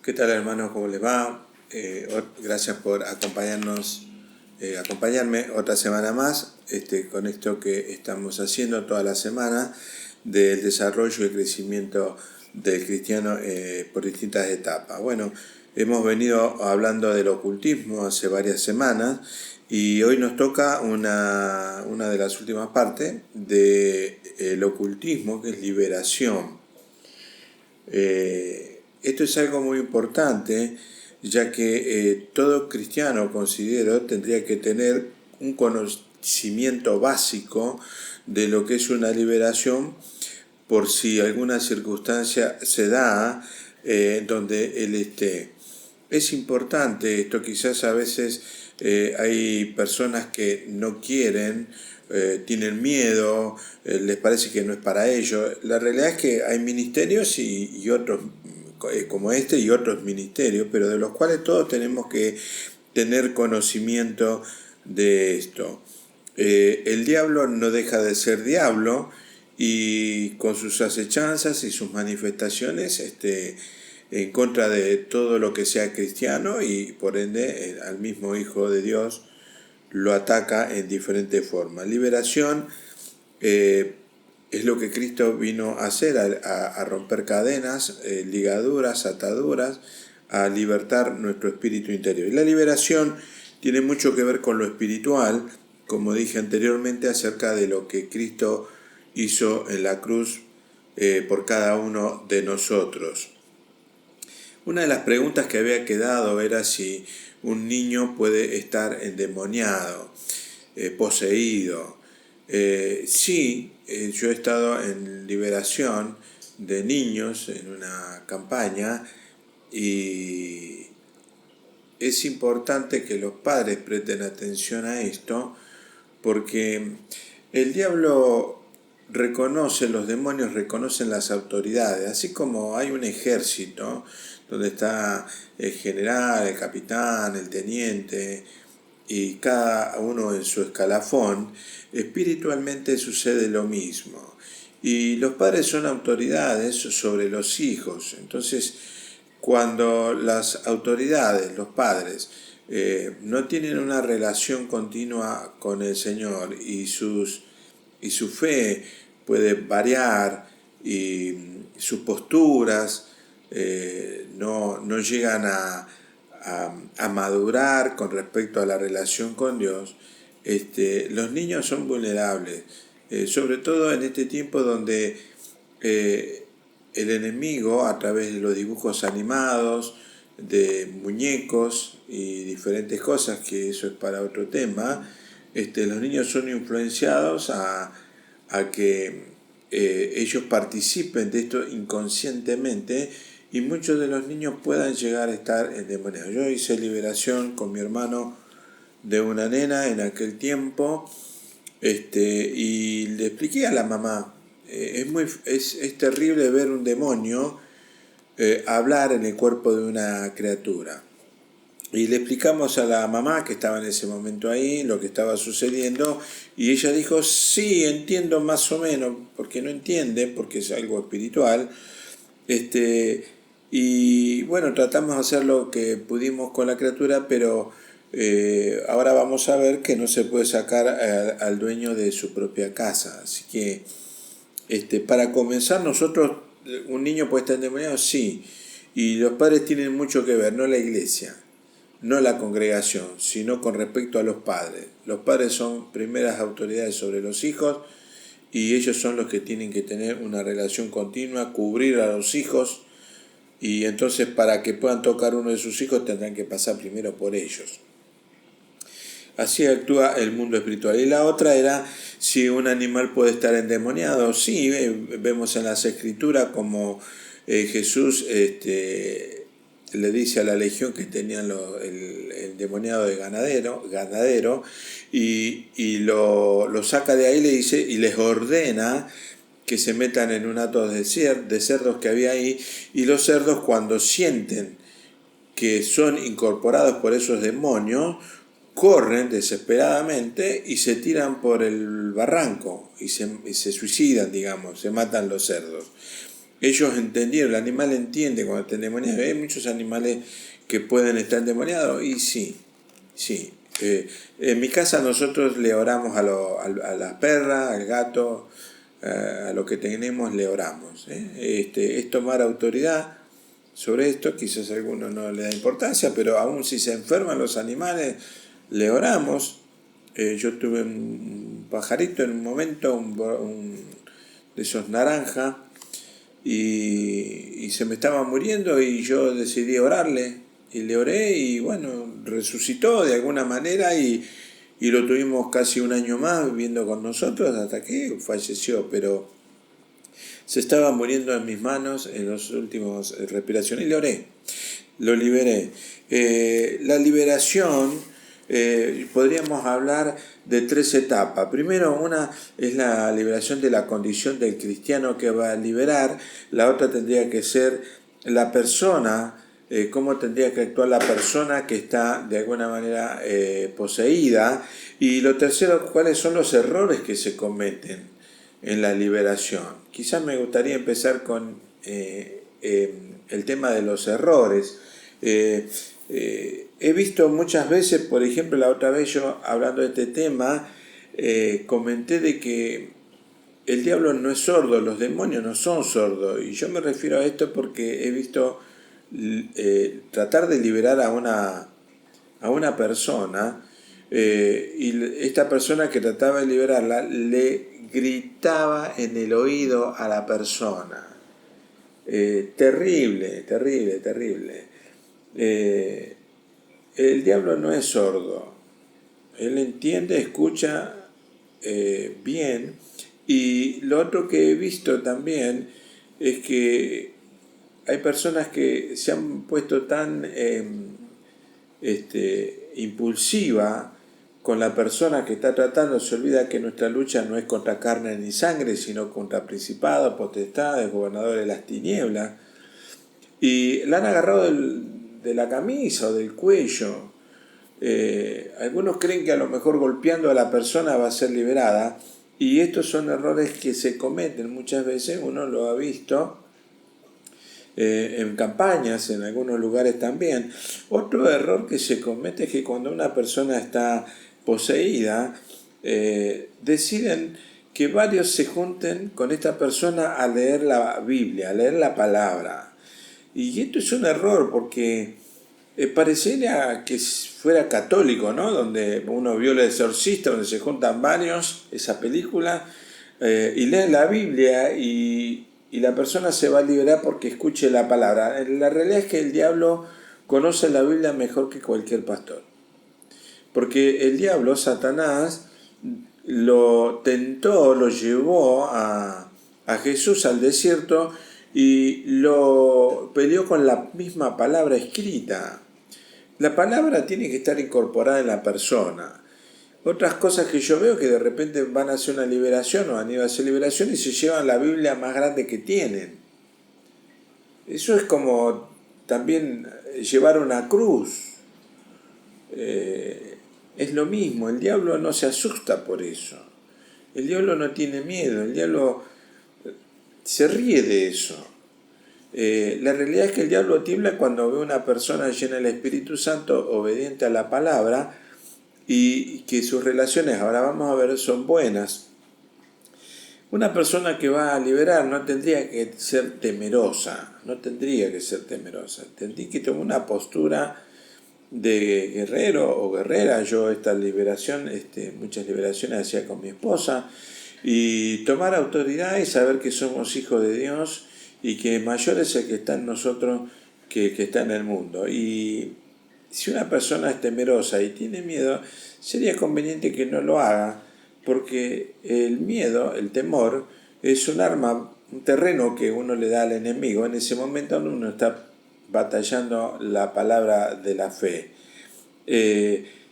¿Qué tal, hermanos? ¿Cómo les va? Gracias por acompañarme otra semana más con esto que estamos haciendo toda la semana del desarrollo y crecimiento del cristiano por distintas etapas. Bueno, hemos venido hablando del ocultismo hace varias semanas y hoy nos toca una de las últimas partes del ocultismo, que es liberación. Esto es algo muy importante, ya que todo cristiano, considero, tendría que tener un conocimiento básico de lo que es una liberación, por si alguna circunstancia se da donde él esté. Es importante esto, quizás a veces hay personas que no quieren, tienen miedo, les parece que no es para ellos. La realidad es que hay ministerios y otros como este y otros ministerios, pero de los cuales todos tenemos que tener conocimiento de esto. El diablo no deja de ser diablo y con sus acechanzas y sus manifestaciones en contra de todo lo que sea cristiano y por ende al mismo Hijo de Dios lo ataca en diferentes formas. Liberación es lo que Cristo vino a hacer, a romper cadenas, ligaduras, ataduras, a libertar nuestro espíritu interior. Y la liberación tiene mucho que ver con lo espiritual, como dije anteriormente, acerca de lo que Cristo hizo en la cruz por cada uno de nosotros. Una de las preguntas que había quedado era si un niño puede estar endemoniado, poseído. Sí, yo he estado en liberación de niños en una campaña y es importante que los padres presten atención a esto porque el diablo reconoce, los demonios reconocen las autoridades, así como hay un ejército donde está el general, el capitán, el teniente y cada uno en su escalafón. Espiritualmente sucede lo mismo y los padres son autoridades sobre los hijos. Entonces, cuando las autoridades, los padres, no tienen una relación continua con el Señor y su fe puede variar y sus posturas no llegan a madurar con respecto a la relación con Dios, los niños son vulnerables, sobre todo en este tiempo donde el enemigo, a través de los dibujos animados, de muñecos y diferentes cosas, que eso es para otro tema, los niños son influenciados a que ellos participen de esto inconscientemente y muchos de los niños puedan llegar a estar endemoniados. Yo hice liberación con mi hermano de una nena en aquel tiempo y le expliqué a la mamá, es terrible ver un demonio hablar en el cuerpo de una criatura. Y le explicamos a la mamá que estaba en ese momento ahí lo que estaba sucediendo y ella dijo, sí, entiendo más o menos, porque no entiende, porque es algo espiritual. Y bueno, tratamos de hacer lo que pudimos con la criatura, pero ahora vamos a ver que no se puede sacar al dueño de su propia casa. Así que para comenzar, nosotros, un niño puede estar endemoniado, sí, y los padres tienen mucho que ver, no la iglesia, no la congregación, sino con respecto a los padres. Los padres son primeras autoridades sobre los hijos y ellos son los que tienen que tener una relación continua, cubrir a los hijos y entonces para que puedan tocar uno de sus hijos tendrán que pasar primero por ellos. Así actúa el mundo espiritual. Y la otra era si un animal puede estar endemoniado. Sí, vemos en las escrituras como Jesús le dice a la legión que tenían el endemoniado de ganadero y lo saca de ahí y le dice y les ordena que se metan en un hato de cerdos que había ahí, y los cerdos, cuando sienten que son incorporados por esos demonios, corren desesperadamente y se tiran por el barranco y se suicidan, digamos, se matan los cerdos. ellos entendieron, el animal entiende cuando está endemoniado. Hay muchos animales que pueden estar endemoniados y sí, sí. En mi casa nosotros le oramos a la perra, al gato, a lo que tenemos le oramos. Es tomar autoridad sobre esto, quizás a algunos no le da importancia, pero aún si se enferman los animales, le oramos. Yo tuve un pajarito en un momento, de esos naranja, y se me estaba muriendo y yo decidí orarle y le oré y bueno, resucitó de alguna manera y lo tuvimos casi un año más viviendo con nosotros hasta que falleció, pero se estaba muriendo en mis manos en los últimos respiraciones y le oré, lo liberé. La liberación, podríamos hablar de tres etapas. Primero, una es la liberación de la condición del cristiano que va a liberar. La otra tendría que ser la persona, cómo tendría que actuar la persona que está de alguna manera poseída. Y lo tercero, cuáles son los errores que se cometen en la liberación. Quizás me gustaría empezar con el tema de los errores. He visto muchas veces, por ejemplo, la otra vez yo hablando de este tema, comenté de que el diablo no es sordo, los demonios no son sordos. Y yo me refiero a esto porque he visto tratar de liberar a una persona y esta persona que trataba de liberarla le gritaba en el oído a la persona. Terrible, terrible, terrible. El diablo no es sordo, él entiende, escucha bien. Y lo otro que he visto también es que hay personas que se han puesto tan impulsiva con la persona que está tratando, se olvida que nuestra lucha no es contra carne ni sangre, sino contra principados, potestades, gobernadores de las tinieblas. Y la han agarrado de la camisa o del cuello. Algunos creen que a lo mejor golpeando a la persona va a ser liberada, y estos son errores que se cometen muchas veces, uno lo ha visto en campañas, en algunos lugares también. Otro error que se comete es que cuando una persona está poseída, deciden que varios se junten con esta persona a leer la Biblia, a leer la palabra. Y esto es un error porque parecería que fuera católico, ¿no? Donde uno vio El Exorcista, donde se juntan varios, esa película, y leen la Biblia y la persona se va a liberar porque escuche la palabra. La realidad es que el diablo conoce la Biblia mejor que cualquier pastor. Porque el diablo, Satanás, lo tentó, lo llevó a Jesús al desierto y lo peleó con la misma palabra escrita. La palabra tiene que estar incorporada en la persona. Otras cosas que yo veo que de repente van a hacer una liberación o han ido a hacer liberación y se llevan la Biblia más grande que tienen. Eso es como también llevar una cruz. Es lo mismo, el diablo no se asusta por eso. El diablo no tiene miedo, el diablo se ríe de eso. La realidad es que el diablo tiembla cuando ve a una persona llena del Espíritu Santo, obediente a la palabra, y que sus relaciones, ahora vamos a ver, son buenas. Una persona que va a liberar no tendría que ser temerosa, no tendría que ser temerosa, tendría que tomar una postura de guerrero o guerrera. Yo esta liberación, muchas liberaciones hacía con mi esposa, y tomar autoridad y saber que somos hijos de Dios y que mayor es el que está en nosotros que está en el mundo. Y si una persona es temerosa y tiene miedo, sería conveniente que no lo haga, porque el miedo, el temor, es un arma, un terreno que uno le da al enemigo en ese momento donde uno está batallando la palabra de la fe.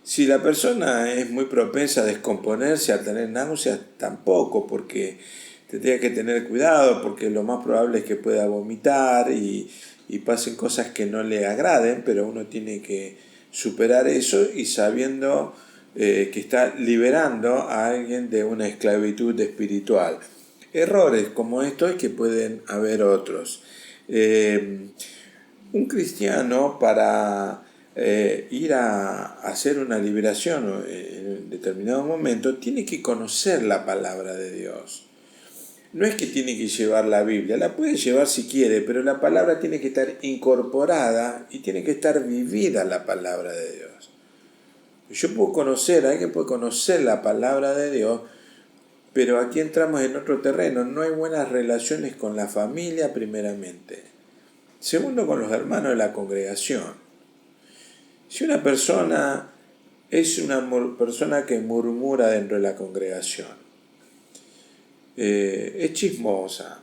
Si la persona es muy propensa a descomponerse, a tener náuseas, tampoco, porque tendría que tener cuidado, porque lo más probable es que pueda vomitar y pasen cosas que no le agraden, pero uno tiene que superar eso y sabiendo que está liberando a alguien de una esclavitud espiritual. errores como estos que pueden haber otros. Un cristiano para ir a hacer una liberación en determinado momento tiene que conocer la palabra de Dios. No es que tiene que llevar la Biblia, la puede llevar si quiere, pero la palabra tiene que estar incorporada y tiene que estar vivida la palabra de Dios. Yo puedo conocer, alguien puede conocer la palabra de Dios, pero aquí entramos en otro terreno. No hay buenas relaciones con la familia primeramente. Segundo, con los hermanos de la congregación. Si una persona es una persona que murmura dentro de la congregación, es chismosa,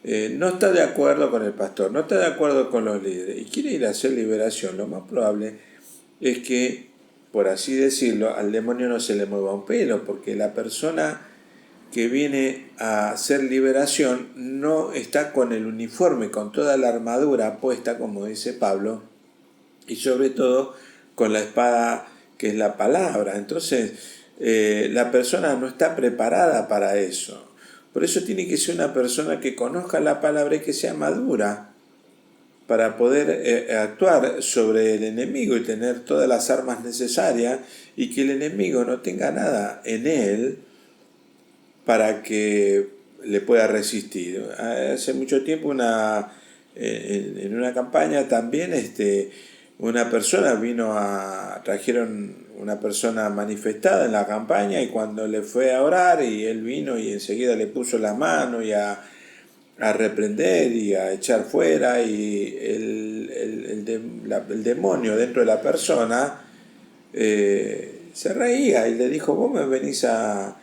no está de acuerdo con el pastor, no está de acuerdo con los líderes y quiere ir a hacer liberación, lo más probable es que, por así decirlo, al demonio no se le mueva un pelo, porque la persona que viene a hacer liberación no está con el uniforme, con toda la armadura puesta, como dice Pablo, y sobre todo con la espada que es la palabra. Entonces, la persona no está preparada para eso. Por eso tiene que ser una persona que conozca la palabra y que sea madura para poder actuar sobre el enemigo y tener todas las armas necesarias y que el enemigo no tenga nada en él para que le pueda resistir. Hace mucho tiempo en una campaña también una persona trajeron una persona manifestada en la campaña y cuando le fue a orar y él vino y enseguida le puso la mano y a reprender y a echar fuera y el demonio dentro de la persona se reía y le dijo, vos me venís a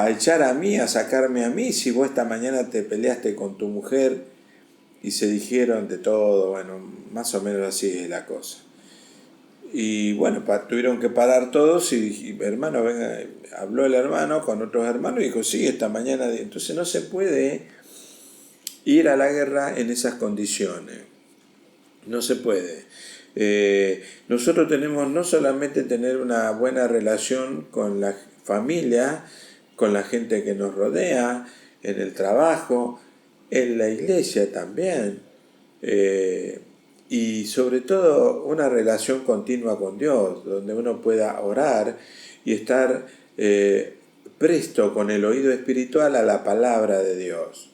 echar a mí, a sacarme a mí, si vos esta mañana te peleaste con tu mujer y se dijeron de todo, bueno, más o menos así es la cosa. Y bueno, tuvieron que parar todos y hermano, venga, habló el hermano con otros hermanos y dijo, sí, esta mañana, entonces no se puede ir a la guerra en esas condiciones, no se puede. Nosotros tenemos no solamente tener una buena relación con la familia, con la gente que nos rodea, en el trabajo, en la iglesia también, y sobre todo una relación continua con Dios, donde uno pueda orar y estar presto con el oído espiritual a la palabra de Dios.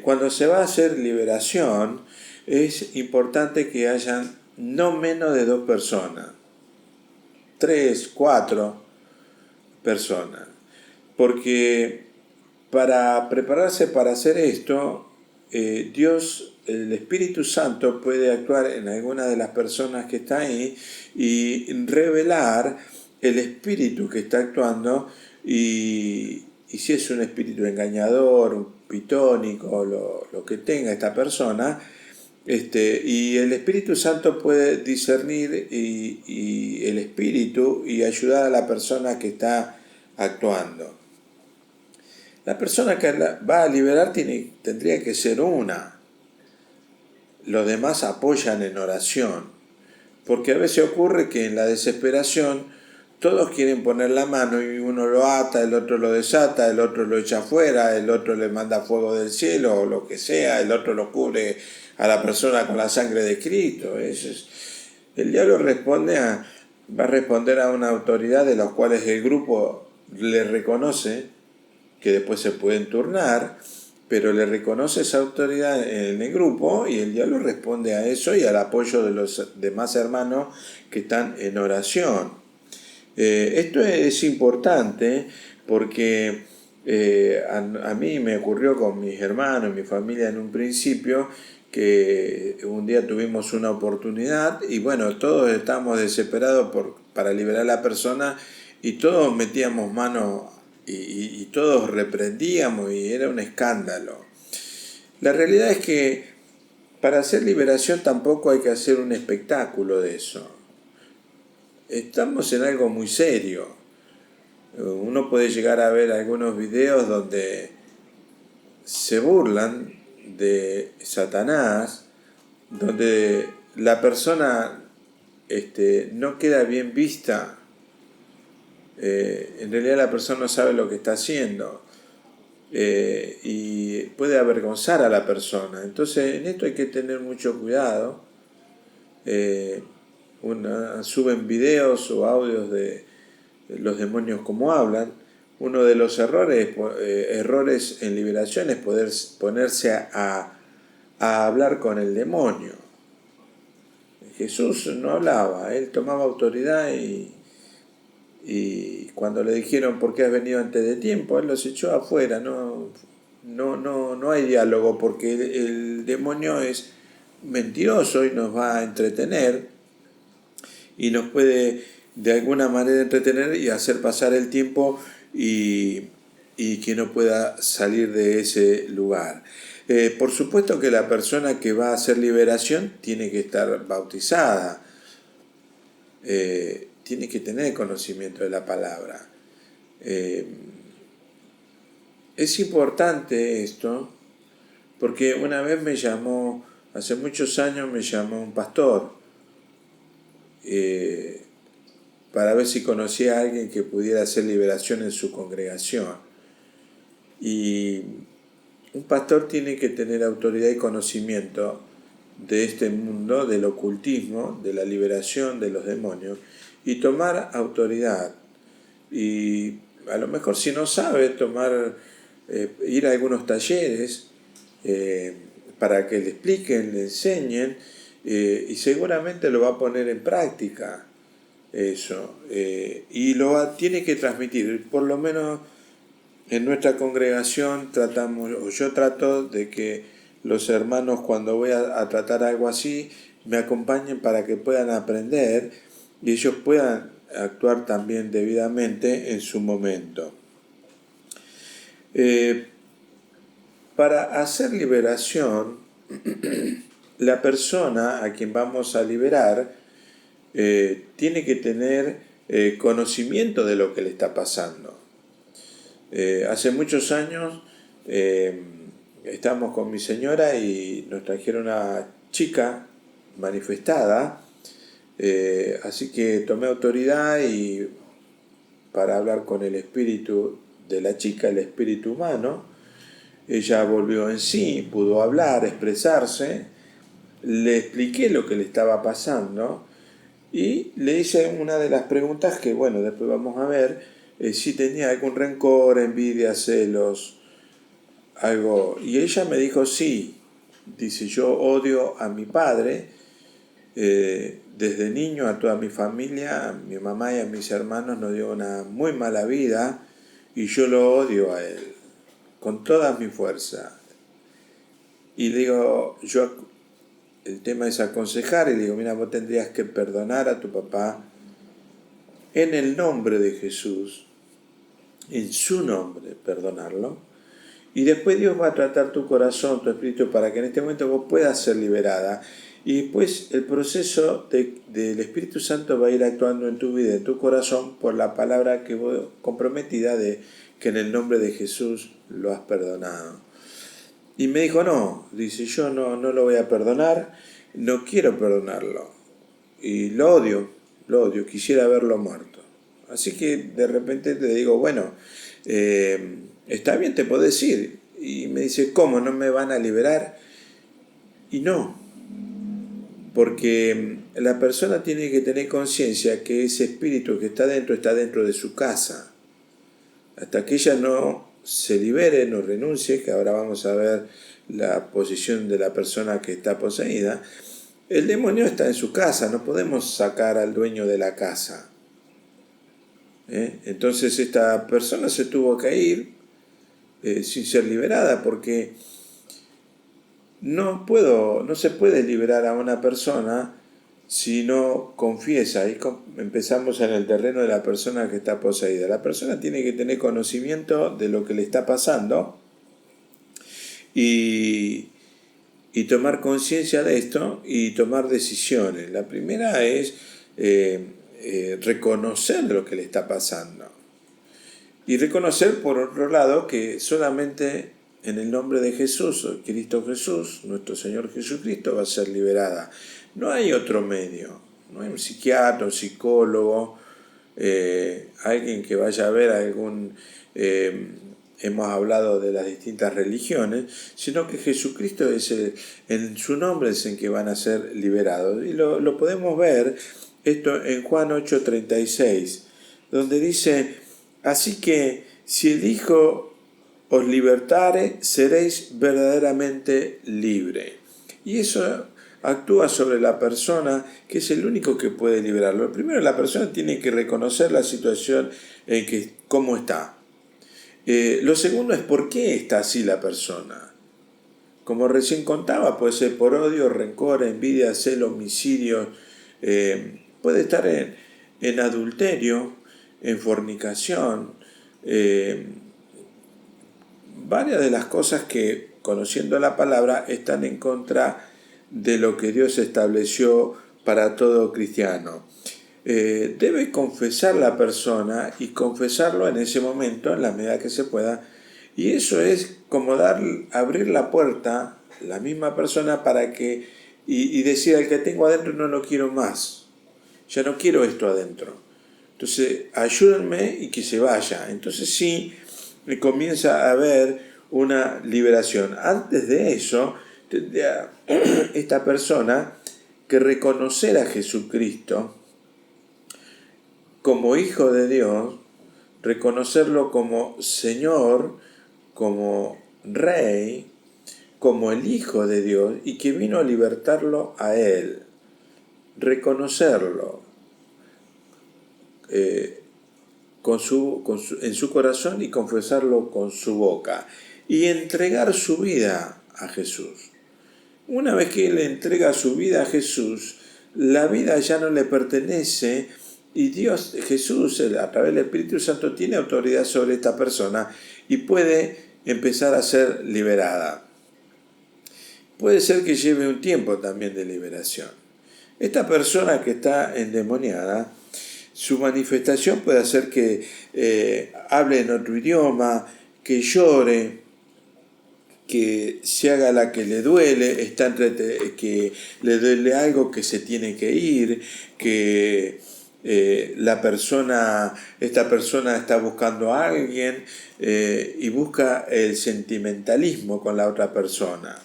Cuando se va a hacer liberación, es importante que hayan no menos de 2 personas, 3, 4 personas, porque para prepararse para hacer esto, Dios, el Espíritu Santo puede actuar en alguna de las personas que está ahí y revelar el espíritu que está actuando y si es un espíritu engañador, un pitónico, lo que tenga esta persona, y el Espíritu Santo puede discernir y el espíritu y ayudar a la persona que está actuando. La persona que va a liberar tendría que ser una. Los demás apoyan en oración. Porque a veces ocurre que en la desesperación todos quieren poner la mano y uno lo ata, el otro lo desata, el otro lo echa afuera, el otro le manda fuego del cielo o lo que sea, el otro lo cubre a la persona con la sangre de Cristo. El diablo va a responder a una autoridad de los cuales el grupo le reconoce, que después se pueden turnar, pero le reconoce esa autoridad en el grupo y el diablo responde a eso y al apoyo de los demás hermanos que están en oración. Esto es importante porque a mí me ocurrió con mis hermanos, mi familia en un principio, que un día tuvimos una oportunidad y bueno, todos estábamos desesperados para liberar a la persona y todos metíamos mano y todos reprendíamos y era un escándalo. La realidad es que para hacer liberación tampoco hay que hacer un espectáculo de eso. Estamos en algo muy serio. Uno puede llegar a ver algunos videos donde se burlan de Satanás, donde la persona no queda bien vista. En realidad la persona no sabe lo que está haciendo. y puede avergonzar a la persona. Entonces en esto hay que tener mucho cuidado. Suben videos o audios de los demonios como hablan. Uno de los errores en liberación es poder ponerse a hablar con el demonio. Jesús no hablaba, él tomaba autoridad y cuando le dijeron por qué has venido antes de tiempo, él los echó afuera. No hay diálogo porque el demonio es mentiroso y nos va a entretener y nos puede de alguna manera entretener y hacer pasar el tiempo y que no pueda salir de ese lugar. Por supuesto que la persona que va a hacer liberación tiene que estar bautizada, tiene que tener conocimiento de la palabra. Es importante esto porque una vez hace muchos años me llamó un pastor para ver si conocía a alguien que pudiera hacer liberación en su congregación. Y un pastor tiene que tener autoridad y conocimiento de este mundo, del ocultismo, de la liberación de los demonios, y tomar autoridad. Y a lo mejor si no sabe ir a algunos talleres para que le expliquen, le enseñen, y seguramente lo va a poner en práctica eso, y tiene que transmitir. Por lo menos en nuestra congregación yo trato de que los hermanos cuando voy a tratar algo así me acompañen para que puedan aprender y ellos puedan actuar también debidamente en su momento. Para hacer liberación, la persona a quien vamos a liberar tiene que tener conocimiento de lo que le está pasando. Hace muchos años estábamos con mi señora y nos trajeron una chica manifestada, así que tomé autoridad para hablar con el espíritu de la chica, el espíritu humano. Ella volvió en sí, pudo hablar, expresarse, le expliqué lo que le estaba pasando y le hice una de las preguntas que, bueno, después vamos a ver, si tenía algún rencor, envidia, celos, algo. Y ella me dijo sí. Dice, yo odio a mi padre, desde niño a toda mi familia, a mi mamá y a mis hermanos nos dio una muy mala vida y yo lo odio a él, con toda mi fuerza. Y le digo, el tema es aconsejar, y le digo, mira, vos tendrías que perdonar a tu papá en el nombre de Jesús, en su nombre, perdonarlo. Y después Dios va a tratar tu corazón, tu espíritu, para que en este momento vos puedas ser liberada. Y después el proceso del Espíritu Santo va a ir actuando en tu vida, en tu corazón, por la palabra que vos comprometida de que en el nombre de Jesús lo has perdonado. Y me dijo, no, dice, yo no lo voy a perdonar, no quiero perdonarlo. Y lo odio, quisiera verlo muerto. Así que de repente le digo, bueno, está bien, te podés ir. Y me dice, ¿cómo? ¿No me van a liberar? Y no, porque la persona tiene que tener conciencia que ese espíritu que está dentro de su casa. Hasta que ella no se libere, no renuncie, que ahora vamos a ver la posición de la persona que está poseída, el demonio está en su casa, no podemos sacar al dueño de la casa. Entonces esta persona se tuvo que ir sin ser liberada, porque no se puede liberar a una persona si no confiesa. Ahí empezamos en el terreno de la persona que está poseída. La persona tiene que tener conocimiento de lo que le está pasando y tomar conciencia de esto y tomar decisiones. La primera es reconocer lo que le está pasando. Y reconocer, por otro lado, que solamente en el nombre de Jesús, o Cristo Jesús, nuestro Señor Jesucristo, va a ser liberada. No hay otro medio. No hay un psiquiatra, un psicólogo, alguien que vaya a ver algún hemos hablado de las distintas religiones, sino que Jesucristo en su nombre es en que van a ser liberados. Y lo podemos ver esto en Juan 8:36, donde dice: así que si el Hijo os libertare, seréis verdaderamente libre. Y eso actúa sobre la persona, que es el único que puede liberarlo. Primero, la persona tiene que reconocer la situación en que cómo está. Lo segundo es por qué está así la persona. Como recién contaba, puede ser por odio, rencor, envidia, celo, homicidio, puede estar en adulterio, en fornicación, varias de las cosas que, conociendo la palabra, están en contra de lo que Dios estableció para todo cristiano. Debe confesar la persona y confesarlo en ese momento, en la medida que se pueda, y eso es como abrir la puerta, la misma persona, para que, y decir: al que tengo adentro no lo quiero más, ya no quiero esto adentro, entonces ayúdenme y que se vaya. Entonces sí, comienza a haber una liberación. Antes de eso, tendría esta persona que reconocer a Jesucristo como Hijo de Dios, reconocerlo como Señor, como Rey, como el Hijo de Dios, y que vino a libertarlo a Él. Reconocerlo en su corazón y confesarlo con su boca. Y entregar su vida a Jesús. Una vez que él entrega su vida a Jesús, la vida ya no le pertenece, y Jesús, a través del Espíritu Santo, tiene autoridad sobre esta persona y puede empezar a ser liberada. Puede ser que lleve un tiempo también de liberación. Esta persona que está endemoniada, su manifestación puede hacer que hable en otro idioma, que llore, que se haga la que le duele, que le duele algo, que se tiene que ir, que esta persona está buscando a alguien y busca el sentimentalismo con la otra persona.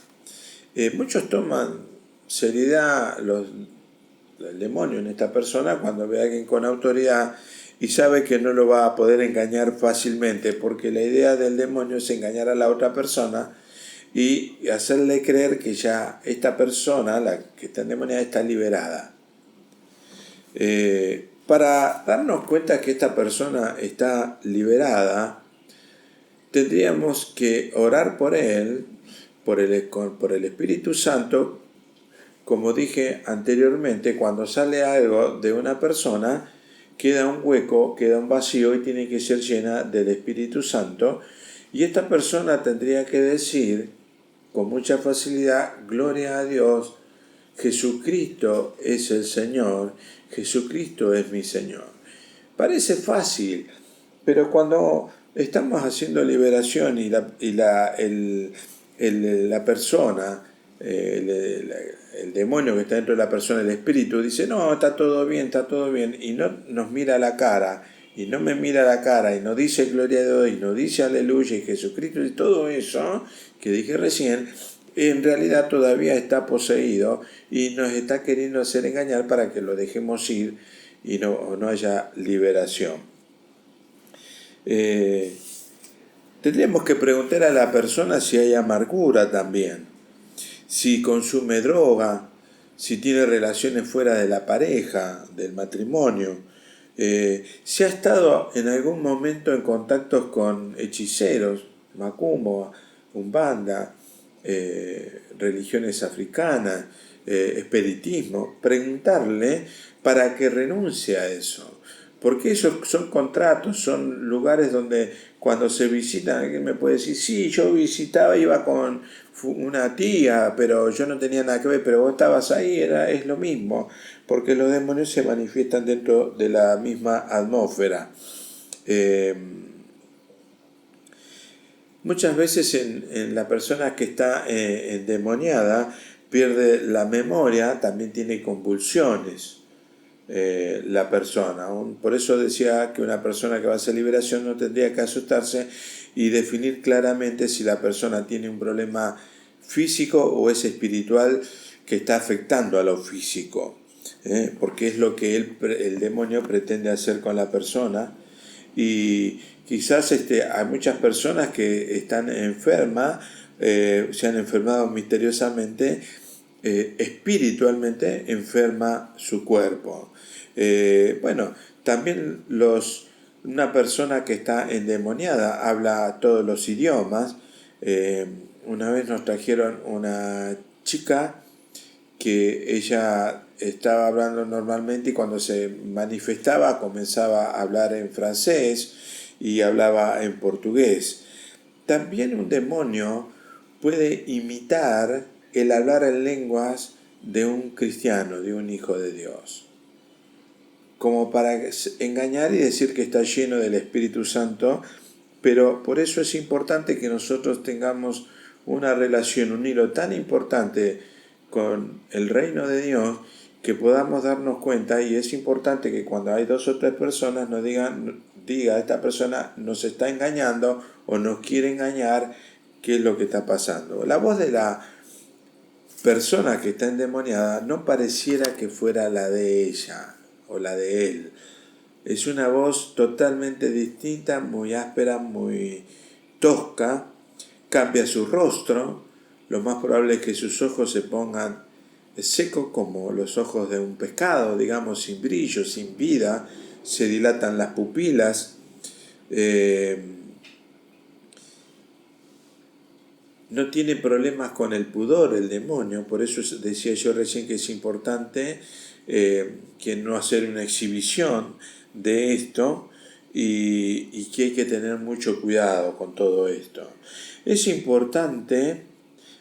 Muchos toman seriedad el demonio en esta persona cuando ve a alguien con autoridad y sabe que no lo va a poder engañar fácilmente, porque la idea del demonio es engañar a la otra persona y hacerle creer que ya esta persona, la que está endemoniada, está liberada. Para darnos cuenta que esta persona está liberada, tendríamos que orar por él, por el Espíritu Santo. Como dije anteriormente, cuando sale algo de una persona, queda un hueco, queda un vacío y tiene que ser llena del Espíritu Santo. Y esta persona tendría que decir con mucha facilidad: gloria a Dios, Jesucristo es el Señor, Jesucristo es mi Señor. Parece fácil, pero cuando estamos haciendo liberación y la persona, el demonio que está dentro de la persona, el espíritu, dice: no, está todo bien, y no nos mira a la cara, y no me mira a la cara, y no dice gloria a Dios, y no dice aleluya, y Jesucristo, y todo eso que dije recién, en realidad todavía está poseído y nos está queriendo hacer engañar para que lo dejemos ir y no haya liberación. Tendríamos que preguntar a la persona si hay amargura también, si consume droga, si tiene relaciones fuera de la pareja, del matrimonio, si ha estado en algún momento en contactos con hechiceros, macumba, umbanda, religiones africanas, espiritismo. Preguntarle para que renuncie a eso, porque esos son contratos, son lugares donde cuando se visitan, alguien me puede decir: sí, yo visitaba, iba con una tía, pero yo no tenía nada que ver, pero vos estabas ahí, es lo mismo, porque los demonios se manifiestan dentro de la misma atmósfera. Muchas veces en la persona que está endemoniada pierde la memoria, también tiene convulsiones la persona. Por eso decía que una persona que va a hacer liberación no tendría que asustarse y definir claramente si la persona tiene un problema físico o es espiritual que está afectando a lo físico, porque es lo que el demonio pretende hacer con la persona. Y quizás hay muchas personas que están enfermas, se han enfermado misteriosamente, espiritualmente enferma su cuerpo. Bueno, también una persona que está endemoniada habla todos los idiomas. Una vez nos trajeron una chica que ella estaba hablando normalmente y cuando se manifestaba comenzaba a hablar en francés y hablaba en portugués. También un demonio puede imitar el hablar en lenguas de un cristiano, de un hijo de Dios, como para engañar y decir que está lleno del Espíritu Santo, pero por eso es importante que nosotros tengamos una relación, un hilo tan importante con el reino de Dios, que podamos darnos cuenta, y es importante que cuando hay 2 o 3 personas nos diga esta persona nos está engañando o nos quiere engañar, qué es lo que está pasando. La voz de la persona que está endemoniada no pareciera que fuera la de ella o la de él. Es una voz totalmente distinta, muy áspera, muy tosca. Cambia su rostro. Lo más probable es que sus ojos se pongan secos como los ojos de un pescado, digamos, sin brillo, sin vida. Se dilatan las pupilas. No tiene problemas con el pudor el demonio, por eso decía yo recién que es importante que no hacer una exhibición de esto y que hay que tener mucho cuidado con todo esto. Es importante,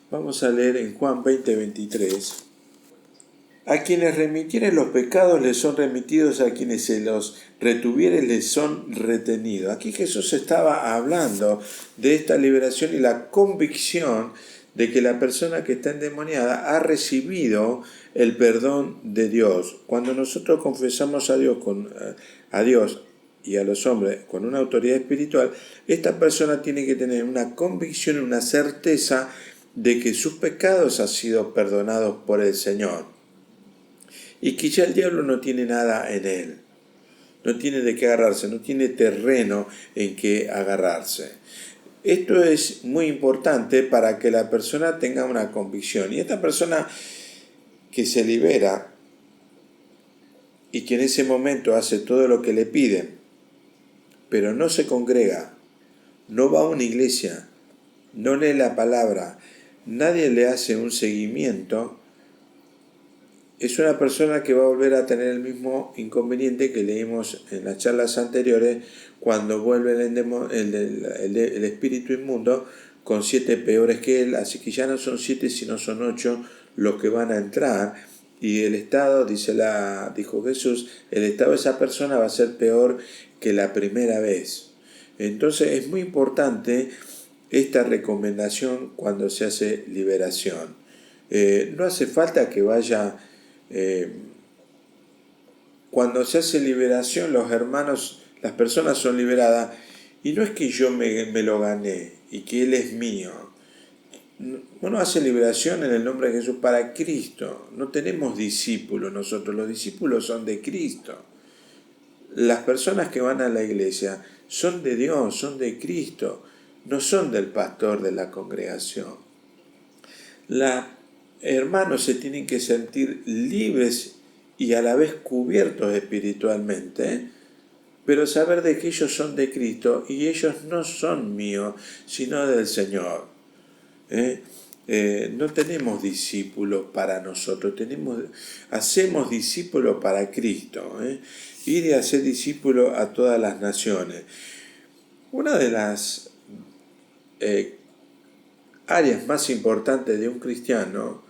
vamos a leer en Juan 20:23, a quienes remitieren los pecados les son remitidos, a quienes se los retuvieren les son retenidos. Aquí Jesús estaba hablando de esta liberación y la convicción de que la persona que está endemoniada ha recibido el perdón de Dios. Cuando nosotros confesamos a Dios y a los hombres con una autoridad espiritual, esta persona tiene que tener una convicción, una certeza de que sus pecados han sido perdonados por el Señor y que ya el diablo no tiene nada en él, no tiene de qué agarrarse, no tiene terreno en que agarrarse. Esto es muy importante para que la persona tenga una convicción, y esta persona que se libera y que en ese momento hace todo lo que le piden, pero no se congrega, no va a una iglesia, no lee la palabra, nadie le hace un seguimiento, es una persona que va a volver a tener el mismo inconveniente que leímos en las charlas anteriores, cuando vuelve el espíritu inmundo con 7 peores que él, así que ya no son 7 sino son 8 los que van a entrar, y el estado, dijo Jesús, el estado de esa persona va a ser peor que la primera vez. Entonces es muy importante esta recomendación cuando se hace liberación. No hace falta que vaya... cuando se hace liberación, los hermanos, las personas son liberadas, y no es que yo me lo gané y que Él es mío. Uno hace liberación en el nombre de Jesús para Cristo. No tenemos discípulos nosotros, los discípulos son de Cristo. Las personas que van a la iglesia son de Dios, son de Cristo, no son del pastor de la congregación. Los hermanos se tienen que sentir libres y a la vez cubiertos espiritualmente, pero saber de que ellos son de Cristo y ellos no son míos, sino del Señor. No tenemos discípulos para nosotros, hacemos discípulos para Cristo. Ir y hacer discípulos a todas las naciones. Una de las áreas más importantes de un cristiano,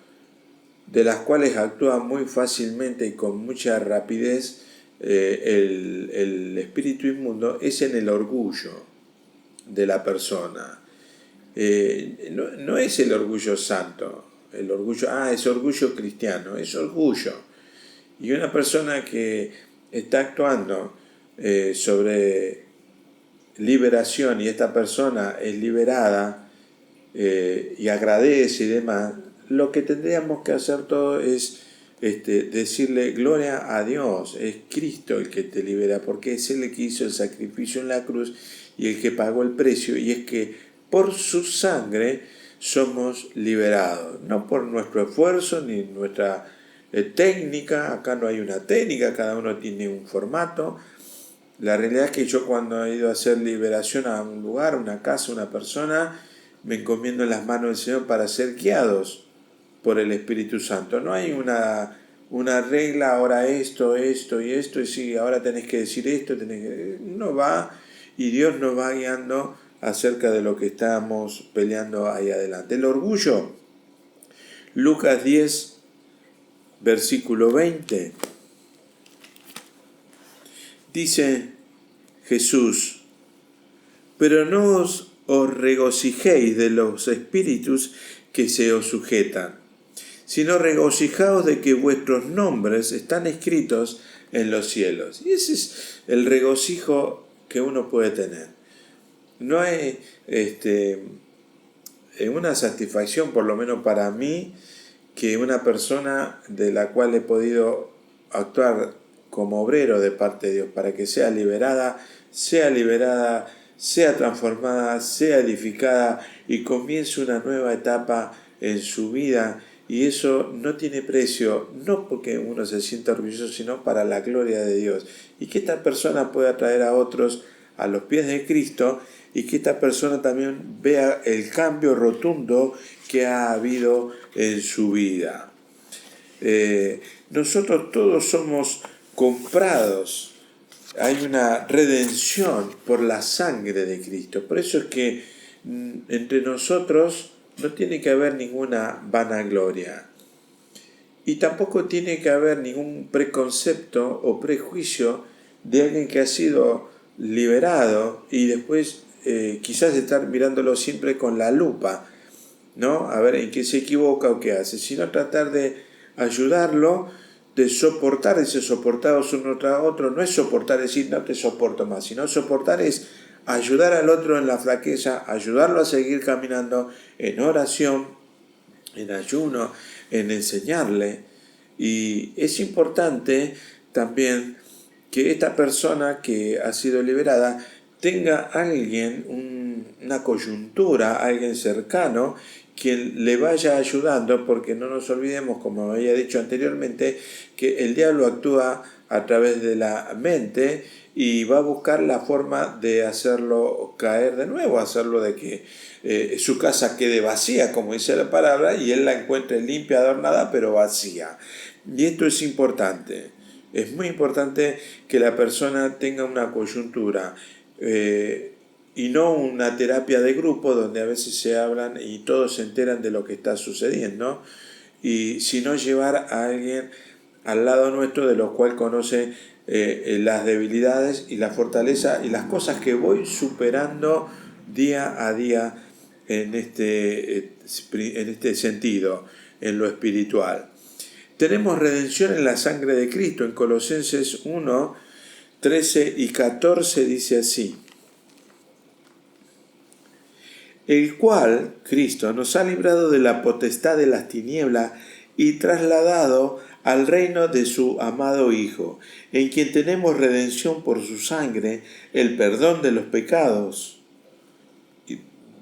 de las cuales actúa muy fácilmente y con mucha rapidez el espíritu inmundo, es en el orgullo de la persona. No es el orgullo santo, el orgullo, es orgullo cristiano, es orgullo. Y una persona que está actuando sobre liberación y esta persona es liberada y agradece y demás, lo que tendríamos que hacer todo es decirle gloria a Dios, es Cristo el que te libera, porque es Él el que hizo el sacrificio en la cruz y el que pagó el precio, y es que por su sangre somos liberados, no por nuestro esfuerzo ni nuestra técnica. Acá no hay una técnica, cada uno tiene un formato. La realidad es que yo cuando he ido a hacer liberación a un lugar, una casa, una persona, me encomiendo en las manos del Señor para ser guiados por el Espíritu Santo. No hay una regla, ahora esto y sí, ahora tenés que decir esto, uno va y Dios nos va guiando acerca de lo que estamos peleando ahí adelante. El orgullo, Lucas 10, versículo 20, dice Jesús: pero no os regocijéis de los espíritus que se os sujetan, sino regocijaos de que vuestros nombres están escritos en los cielos. Y ese es el regocijo que uno puede tener. No hay una satisfacción, por lo menos para mí, que una persona de la cual he podido actuar como obrero de parte de Dios para que sea liberada, sea transformada, sea edificada y comience una nueva etapa en su vida. Y eso no tiene precio, no porque uno se sienta orgulloso, sino para la gloria de Dios. Y que esta persona pueda traer a otros a los pies de Cristo y que esta persona también vea el cambio rotundo que ha habido en su vida. Nosotros todos somos comprados. Hay una redención por la sangre de Cristo. Por eso es que entre nosotros no tiene que haber ninguna vanagloria. Y tampoco tiene que haber ningún preconcepto o prejuicio de alguien que ha sido liberado y después quizás estar mirándolo siempre con la lupa, ¿no? A ver en qué se equivoca o qué hace, sino tratar de ayudarlo, de soportar, ese soportados uno tras otro. No es soportar decir no te soporto más, sino soportar es ayudar al otro en la flaqueza, ayudarlo a seguir caminando en oración, en ayuno, en enseñarle. Y es importante también que esta persona que ha sido liberada tenga alguien, una coyuntura, alguien cercano, quien le vaya ayudando, porque no nos olvidemos, como había dicho anteriormente, que el diablo actúa a través de la mente y va a buscar la forma de hacerlo caer de nuevo, hacerlo de que su casa quede vacía, como dice la palabra, y él la encuentre limpia, adornada, pero vacía. Y esto es importante. Es muy importante que la persona tenga una coyuntura y no una terapia de grupo donde a veces se hablan y todos se enteran de lo que está sucediendo, y sino llevar a alguien al lado nuestro de lo cual conoce las debilidades y la fortaleza y las cosas que voy superando día a día en este sentido, en lo espiritual. Tenemos redención en la sangre de Cristo. En Colosenses 1, 13 y 14 dice así: el cual, Cristo, nos ha librado de la potestad de las tinieblas y trasladado al reino de su amado Hijo, en quien tenemos redención por su sangre, el perdón de los pecados.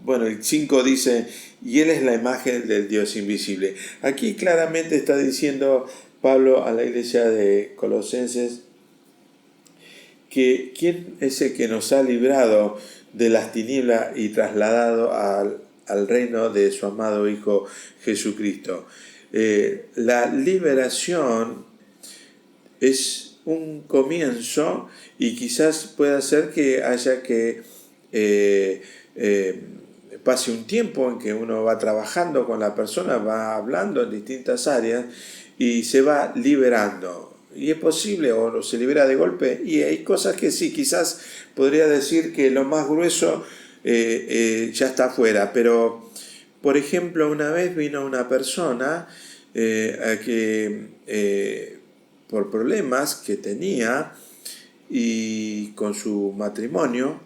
Bueno, el 5 dice, y Él es la imagen del Dios invisible. Aquí claramente está diciendo Pablo a la iglesia de Colosenses que quién es el que nos ha librado de las tinieblas y trasladado al reino de su amado Hijo Jesucristo. La liberación es un comienzo y quizás pueda ser que haya que pase un tiempo en que uno va trabajando con la persona, va hablando en distintas áreas y se va liberando. Y es posible, o se libera de golpe, y hay cosas que sí, quizás podría decir que lo más grueso ya está afuera, pero por ejemplo una vez vino una persona a que por problemas que tenía y con su matrimonio,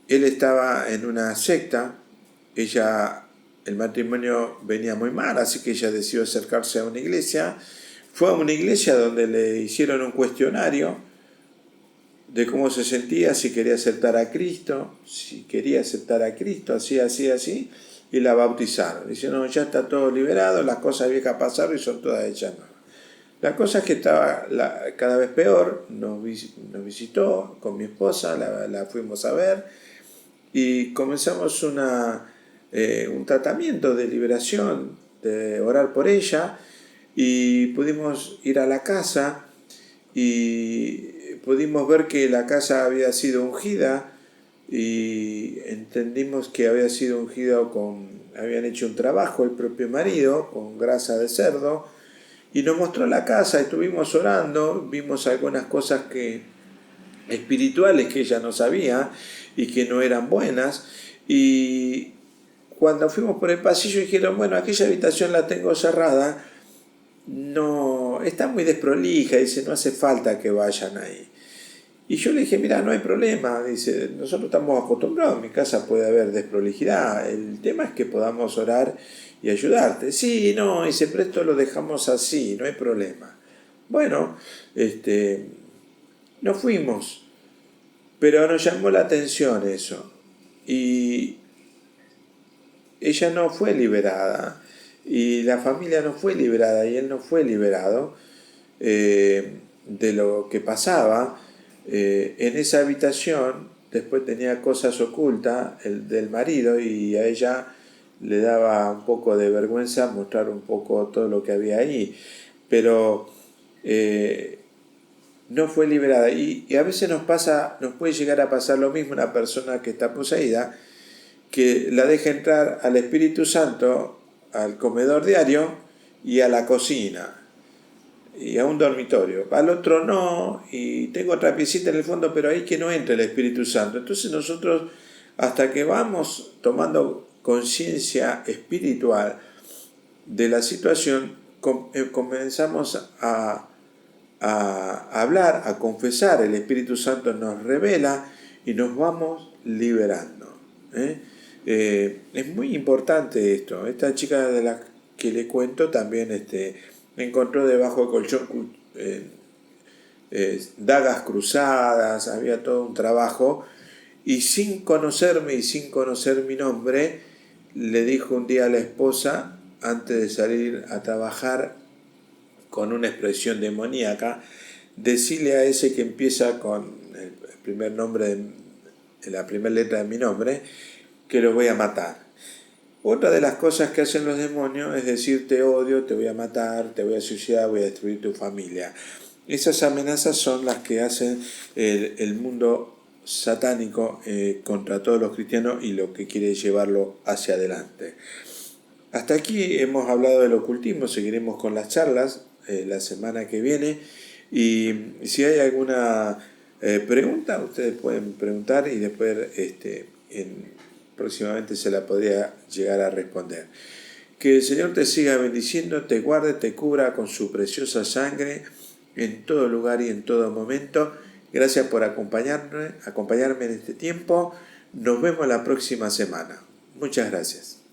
él estaba en una secta, el matrimonio venía muy mal, así que ella decidió acercarse a una iglesia. Fue a una iglesia donde le hicieron un cuestionario de cómo se sentía, si quería aceptar a Cristo, así, así, así, y la bautizaron. Dice, no, ya está todo liberado, las cosas viejas pasaron y son todas hechas nuevas. La cosa es que estaba cada vez peor, nos visitó con mi esposa, la fuimos a ver y comenzamos un tratamiento de liberación, de orar por ella, y pudimos ir a la casa y pudimos ver que la casa había sido ungida y entendimos que había sido ungida habían hecho un trabajo el propio marido con grasa de cerdo, y nos mostró la casa, estuvimos orando, vimos algunas cosas espirituales que ella no sabía y que no eran buenas, y cuando fuimos por el pasillo dijeron, bueno, aquella habitación la tengo cerrada, no, está muy desprolija, dice, no hace falta que vayan ahí. Y yo le dije, mira, no hay problema, dice, nosotros estamos acostumbrados, en mi casa puede haber desprolijidad, el tema es que podamos orar y ayudarte. Sí, no, dice, pero esto lo dejamos así, no hay problema. Bueno, nos fuimos, pero nos llamó la atención eso. Y ella no fue liberada, y la familia no fue liberada, y él no fue liberado de lo que pasaba. En esa habitación después tenía cosas ocultas del marido, y a ella le daba un poco de vergüenza mostrar un poco todo lo que había ahí, pero no fue liberada. Y a veces nos puede llegar a pasar lo mismo a una persona que está poseída, que la deja entrar al Espíritu Santo al comedor diario y a la cocina y a un dormitorio. Al otro no, y tengo otra piecita en el fondo, pero ahí que no entra el Espíritu Santo. Entonces nosotros, hasta que vamos tomando conciencia espiritual de la situación, comenzamos a hablar, a confesar, el Espíritu Santo nos revela y nos vamos liberando. Es muy importante esto. Esta chica de la que le cuento también encontró debajo del colchón dagas cruzadas, había todo un trabajo, y sin conocerme y sin conocer mi nombre, le dijo un día a la esposa, antes de salir a trabajar, con una expresión demoníaca, decirle a ese que empieza con el primer nombre, la primera letra de mi nombre, que lo voy a matar. Otra de las cosas que hacen los demonios es decir, te odio, te voy a matar, te voy a suicidar, voy a destruir tu familia. Esas amenazas son las que hacen el mundo satánico contra todos los cristianos y lo que quiere llevarlo hacia adelante. Hasta aquí hemos hablado del ocultismo, seguiremos con las charlas la semana que viene, y si hay alguna pregunta, ustedes pueden preguntar y después próximamente se la podría llegar a responder. Que el Señor te siga bendiciendo, te guarde, te cubra con su preciosa sangre en todo lugar y en todo momento. Gracias por acompañarme en este tiempo. Nos vemos la próxima semana. Muchas gracias.